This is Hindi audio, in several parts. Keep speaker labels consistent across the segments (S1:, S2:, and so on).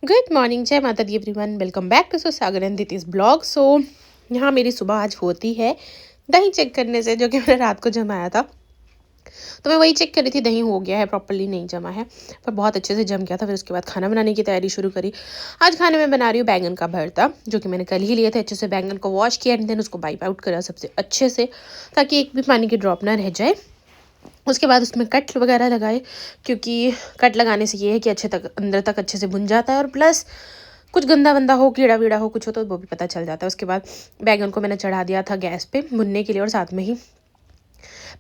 S1: गुड मॉर्निंग, जय माता दी everyone. Welcome back to Sagar and दितिस ब्लॉग। सो यहाँ मेरी सुबह आज होती है दही चेक करने से, जो कि मैंने रात को जमाया था। तो मैं वही चेक कर रही थी, दही हो गया है, प्रॉपर्ली नहीं जमा है, पर बहुत अच्छे से जम गया था। फिर उसके बाद खाना बनाने की तैयारी शुरू करी। आज खाने में बना रही हूँ बैंगन का भरता, जो कि मैंने कल ही लिए थे। अच्छे से बैंगन को वॉश किया एंड देन उसको वाइप आउट करा सबसे अच्छे से, ताकि एक भी पानी की ड्रॉप ना रह जाए। उसके बाद उसमें कट वगैरह लगाए, क्योंकि कट लगाने से ये है कि अच्छे तक अंदर तक अच्छे से भुन जाता है, और प्लस कुछ गंदा वंदा हो, कीड़ा वीड़ा हो, कुछ हो तो वो भी पता चल जाता है। उसके बाद बैंगन को मैंने चढ़ा दिया था गैस पे भुनने के लिए, और साथ में ही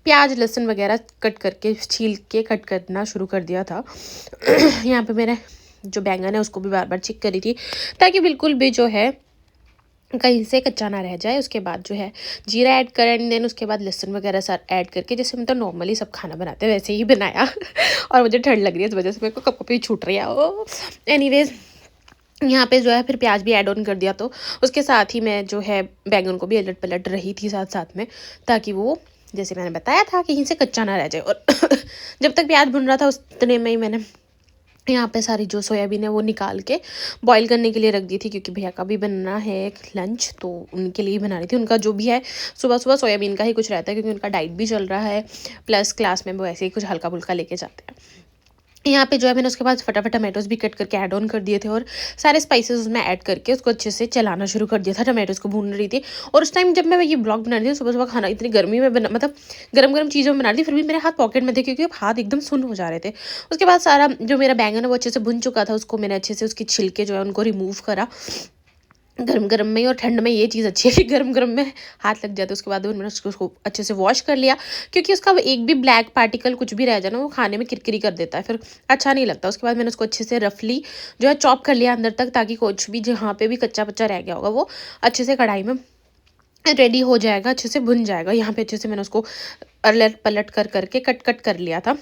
S1: प्याज लहसुन वगैरह कट करके छील के कट करना शुरू कर दिया था। यहाँ पे मैंने जो बैंगन है उसको भी बार बार चेक करी थी, ताकि बिल्कुल भी जो है कहीं से कच्चा ना रह जाए। उसके बाद जो है जीरा ऐड कर एंड देन उसके बाद लहसुन वगैरह सब ऐड करके, जैसे हम तो नॉर्मली सब खाना बनाते हैं वैसे ही बनाया। और मुझे ठंड लग रही है, इस वजह से मेरे को कप कप ही छूट रही है। ओ एनीवेज, यहाँ पे जो है फिर प्याज भी ऐड ऑन कर दिया। तो उसके साथ ही मैं जो है बैंगन को भी अलट पलट रही थी साथ साथ में, ताकि वो, जैसे मैंने बताया था, कहीं से कच्चा ना रह जाए। और जब तक प्याज भुन रहा था उतने में ही मैंने यहाँ पे सारी जो सोयाबीन है वो निकाल के बॉईल करने के लिए रख दी थी, क्योंकि भैया का भी बनना है एक लंच, तो उनके लिए ही बना रही थी। उनका जो भी है सुबह सुबह सोयाबीन का ही कुछ रहता है, क्योंकि उनका डाइट भी चल रहा है, प्लस क्लास में वो ऐसे ही कुछ हल्का फुल्का लेके जाते हैं। यहाँ पे जो है मैंने उसके बाद फटाफट टमाटोज भी कट करके ऐड ऑन कर दिए थे, और सारे स्पाइसेस उसमें ऐड करके उसको अच्छे से चलाना शुरू कर दिया था। टमाटोज को भून रही थी, और उस टाइम जब मैं ये ब्लॉग बना रही थी, सुबह सुबह खाना इतनी गर्मी में बना, मतलब गर्म गर्म चीज़ों में बना रही थी, फिर भी मेरे हाथ पॉकेट में थे, क्योंकि अब हाथ एकदम सुन्न हो जा रहे थे। उसके बाद सारा जो मेरा बैंगन है वो अच्छे से भुन चुका था, उसको मैंने अच्छे से उसके छिलके जो है उनको रिमूव करा गरम गरम में ही। और ठंड में ये चीज़ अच्छी है कि गरम गरम में हाथ लग जाते हैं। उसके बाद मैंने उसको अच्छे से वॉश कर लिया, क्योंकि उसका एक भी ब्लैक पार्टिकल कुछ भी रह जाए ना, वो खाने में किरकिरी कर देता है, फिर अच्छा नहीं लगता। उसके बाद मैंने उसको अच्छे से रफली जो है चॉप कर लिया अंदर तक, ताकि कुछ भी जहाँ पे भी कच्चा पच्चा रह गया होगा वो अच्छे से कढ़ाई में रेडी हो जाएगा, अच्छे से भुन जाएगा। यहाँ पे अच्छे से मैंने उसको अलट पलट कर करके कट कट कर लिया था।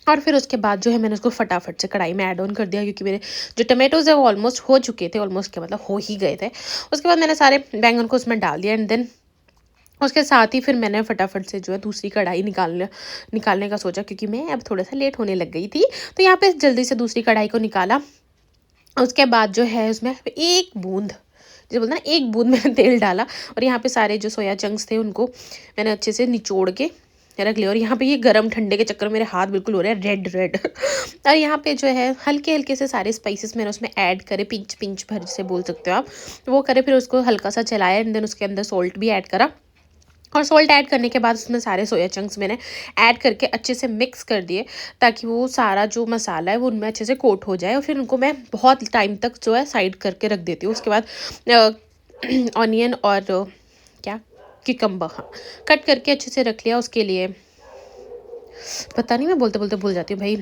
S1: और फिर उसके बाद जो है मैंने उसको फटाफट से कढ़ाई में ऐड ऑन कर दिया, क्योंकि मेरे जो टमाटोज़ है वो ऑलमोस्ट हो चुके थे, ऑलमोस्ट क्या मतलब हो ही गए थे। उसके बाद मैंने सारे बैंगन को उसमें डाल दिया, एंड देन उसके साथ ही फिर मैंने फटाफट से जो है दूसरी कढ़ाई निकालने का सोचा, क्योंकि मैं अब थोड़ा सा लेट होने लग गई थी। तो यहाँ पे जल्दी से दूसरी कढ़ाई को निकाला। उसके बाद जो है उसमें एक बूंद, जो बोलते हैं ना, एक बूंद मैंने तेल डाला, और यहाँ पे सारे जो सोया चंक्स थे उनको मैंने अच्छे से निचोड़ के रख लिया। और यहाँ पे ये गरम ठंडे के चक्कर में मेरे हाथ बिल्कुल हो रहे हैं रेड रेड। और यहाँ पे जो है हल्के हल्के से सारे स्पाइसेस मैंने उसमें ऐड करे, पिंच पिंच भर से बोल सकते हो आप, वो करे। फिर उसको हल्का सा चलाया, एंड देन उसके अंदर सॉल्ट भी ऐड करा। और सॉल्ट ऐड करने के बाद उसमें सारे सोया चंक्स मैंने ऐड करके अच्छे से मिक्स कर दिए, ताकि वो सारा जो मसाला है वो उनमें अच्छे से कोट हो जाए। और फिर उनको मैं बहुत टाइम तक जो है साइड करके रख देती हूँ। उसके बाद ऑनियन और क्या किकम्बर, हाँ, कट करके अच्छे से रख लिया। उसके लिए पता नहीं, मैं बोलते बोलते भूल जाती हूँ भाई।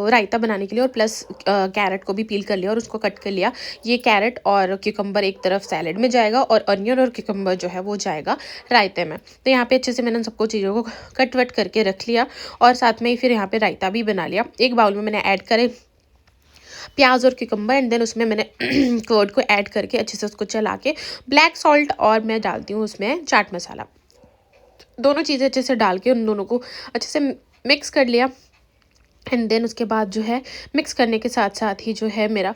S1: रायता बनाने के लिए, और प्लस कैरेट को भी पील कर लिया और उसको कट कर लिया। ये कैरेट और क्यूकम्बर एक तरफ सैलेड में जाएगा, और अनियन और क्यूकम्बर जो है वो जाएगा रायते में। तो यहाँ पे अच्छे से मैंने सबको चीज़ों को कट वट करके रख लिया, और साथ में ही फिर यहाँ पे रायता भी बना लिया। एक बाउल में मैंने ऐड करे प्याज और क्यूकम्बर, एंड देन उसमें मैंने कर्ड को ऐड करके अच्छे से उसको चला के ब्लैक सॉल्ट, और मैं डालती हूँ उसमें चाट मसाला, दोनों चीज़ें अच्छे से डाल के उन दोनों को अच्छे से मिक्स कर लिया। एंड देन उसके बाद जो है मिक्स करने के साथ साथ ही जो है मेरा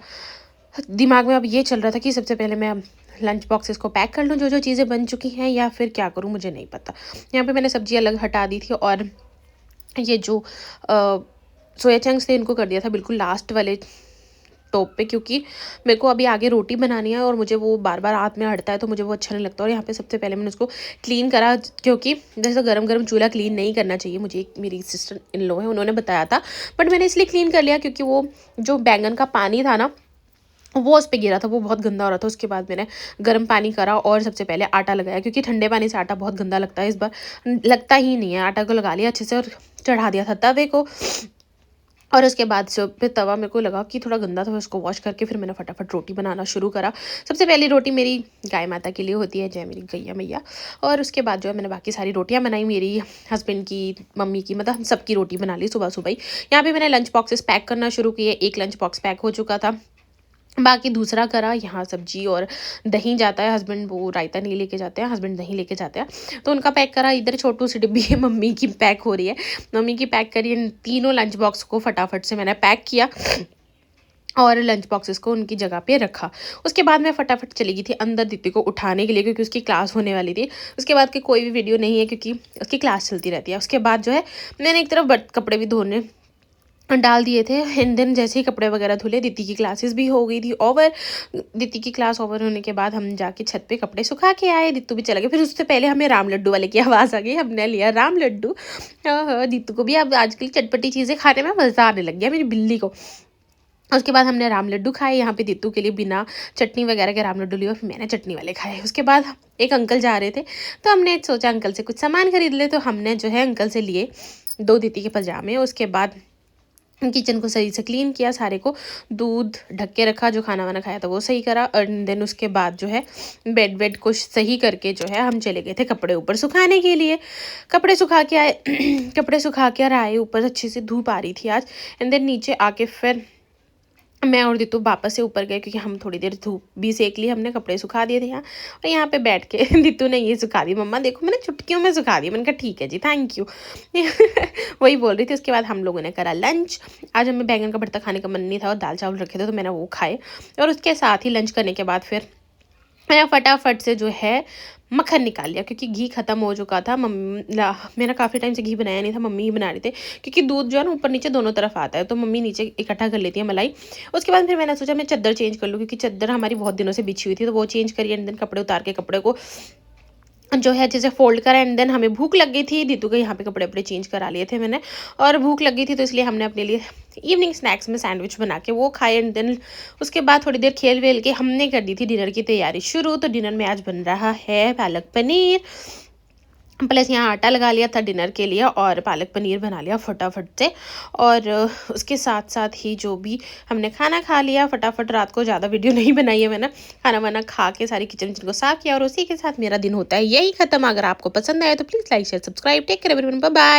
S1: दिमाग में अब ये चल रहा था कि सबसे पहले मैं लंच बॉक्सेस को पैक कर लूँ, जो जो चीज़ें बन चुकी हैं, या फिर क्या करूँ मुझे नहीं पता। यहाँ पे मैंने सब्जी अलग हटा दी थी, और ये जो सोया चंक्स थे इनको कर दिया था बिल्कुल लास्ट वाले टॉप पे, क्योंकि मेरे को अभी आगे रोटी बनानी है, और मुझे वो बार बार हाथ में हटता है, तो मुझे वो अच्छा नहीं लगता। और यहाँ पे सबसे पहले मैंने उसको क्लीन करा, क्योंकि जैसे गरम गरम चूल्हा क्लीन नहीं करना चाहिए, मुझे मेरी सिस्टर इन लॉ है उन्होंने बताया था, बट मैंने इसलिए क्लीन कर लिया क्योंकि वो जो बैंगन का पानी था ना वो उस पर गिरा था, वो बहुत गंदा हो रहा था। उसके बाद मैंने गर्म पानी करा, और सबसे पहले आटा लगाया, क्योंकि ठंडे पानी से आटा बहुत गंदा लगता है। इस बार लगता ही नहीं है, आटा को लगा लिया अच्छे से, और चढ़ा दिया था तवे को। और उसके बाद से फिर तवा मेरे को लगा कि थोड़ा गंदा था, उसको वॉश करके फिर मैंने फटाफट रोटी बनाना शुरू करा। सबसे पहली रोटी मेरी गाय माता के लिए होती है, जय मेरी गैया मैया। और उसके बाद जो है मैंने बाकी सारी रोटियां बनाई, मेरी हस्बैंड की, मम्मी की, मतलब हम सबकी रोटी बना ली सुबह सुबह ही। यहाँ पे मैंने लंच बॉक्सेस पैक करना शुरू किए। एक लंच बॉक्स पैक हो चुका था, बाकी दूसरा करा। यहाँ सब्जी और दही जाता है, हस्बैंड वो रायता नहीं लेके जाते हैं, हस्बैंड दही लेके जाते हैं, तो उनका पैक करा। इधर छोटू सी डिब्बी है, मम्मी की पैक हो रही है, मम्मी की पैक करी। इन तीनों लंच बॉक्स को फटाफट से मैंने पैक किया। और लंच बॉक्सेस को उनकी जगह पे रखा। उसके बाद मैं फटाफट चली गई थी अंदर दीदी को उठाने के लिए, क्योंकि उसकी क्लास होने वाली थी। उसके बाद की कोई भी वीडियो नहीं है, क्योंकि उसकी क्लास चलती रहती है। उसके बाद जो है मैंने एक तरफ कपड़े भी धोने डाल दिए थे। एंड देन जैसे ही कपड़े वगैरह धुले, दीदी की क्लासेस भी हो गई थी ओवर। दीदी की क्लास ओवर होने के बाद हम जाके छत पे कपड़े सुखा के आए। दीतू भी चला गया। फिर उससे पहले हमें राम लड्डू वाले की आवाज़ आ गई, हमने लिया राम लड्डू। हाँ, दीतू को भी अब आजकल चटपटी चीज़ें खाने में मज़ा आने लग गया, मेरी बिल्ली को। उसके बाद हमने राम लड्डू खाए। यहाँ पे दीतू के लिए बिना चटनी वगैरह के राम लड्डू लिए, फिर मैंने चटनी वाले खाए। उसके बाद एक अंकल जा रहे थे, तो हमने सोचा अंकल से कुछ सामान खरीद ले, तो हमने जो है अंकल से लिए 2 दीदी के पजामे। उसके बाद किचन को सही से क्लीन किया, सारे को दूध ढक के रखा, जो खाना वाना खाया था वो सही करा। एंड देन उसके बाद जो है बेड वेड को सही करके जो है हम चले गए थे कपड़े ऊपर सुखाने के लिए। कपड़े सुखा के आए कपड़े सुखा के आए ऊपर, अच्छी सी धूप आ रही थी आज। एंड देन नीचे आके फिर मैं और दीतू वापस से ऊपर गए, क्योंकि हम थोड़ी देर धूप भी सेक ली, हमने कपड़े सुखा दिए थे यहाँ। और यहाँ पे बैठ के दीतू ने ये सुखा दी, मम्मा देखो मैंने चुटकियों में सुखा दी। मैंने कहा ठीक है जी, थैंक यू। वही बोल रही थी। उसके बाद हम लोगों ने करा लंच। आज हमें बैंगन का भरता खाने का मन नहीं था और दाल चावल रखे थे, तो मैंने वो खाए। और उसके साथ ही लंच करने के बाद फिर मैंने फटाफट से जो है मक्खन निकाल लिया, क्योंकि घी ख़त्म हो चुका था। मेरा काफ़ी टाइम से घी बनाया नहीं था, मम्मी ही बना रहे थे। क्योंकि दूध जो है ना ऊपर नीचे दोनों तरफ आता है, तो मम्मी नीचे इकट्ठा कर लेती है मलाई। उसके बाद फिर मैंने सोचा मैं चादर चेंज कर लूँ, क्योंकि चादर हमारी बहुत दिनों से बिछी हुई थी, तो वो चेंज करी। एंड देन कपड़े उतार के कपड़े को जो है जैसे फोल्ड करा। एंड देन हमें भूख लग गई थी, दीदू के यहाँ पे कपड़े वपड़े चेंज करा लिए थे मैंने, और भूख लग गई थी, तो इसलिए हमने अपने लिए इवनिंग स्नैक्स में सैंडविच बना के वो खाए। एंड देन उसके बाद थोड़ी देर खेल वेल के हमने कर दी थी डिनर की तैयारी शुरू। तो डिनर में आज बन रहा है पालक पनीर, प्लस यहाँ आटा लगा लिया था डिनर के लिए, और पालक पनीर बना लिया फटाफट से। और उसके साथ साथ ही जो भी हमने खाना खा लिया फटाफट। रात को ज़्यादा वीडियो नहीं बनाई है मैंने, खाना वाना खा के सारी किचन को साफ किया, और उसी के साथ मेरा दिन होता है यही ख़त्म। अगर आपको पसंद आया तो please like share subscribe. Take care everyone, bye bye.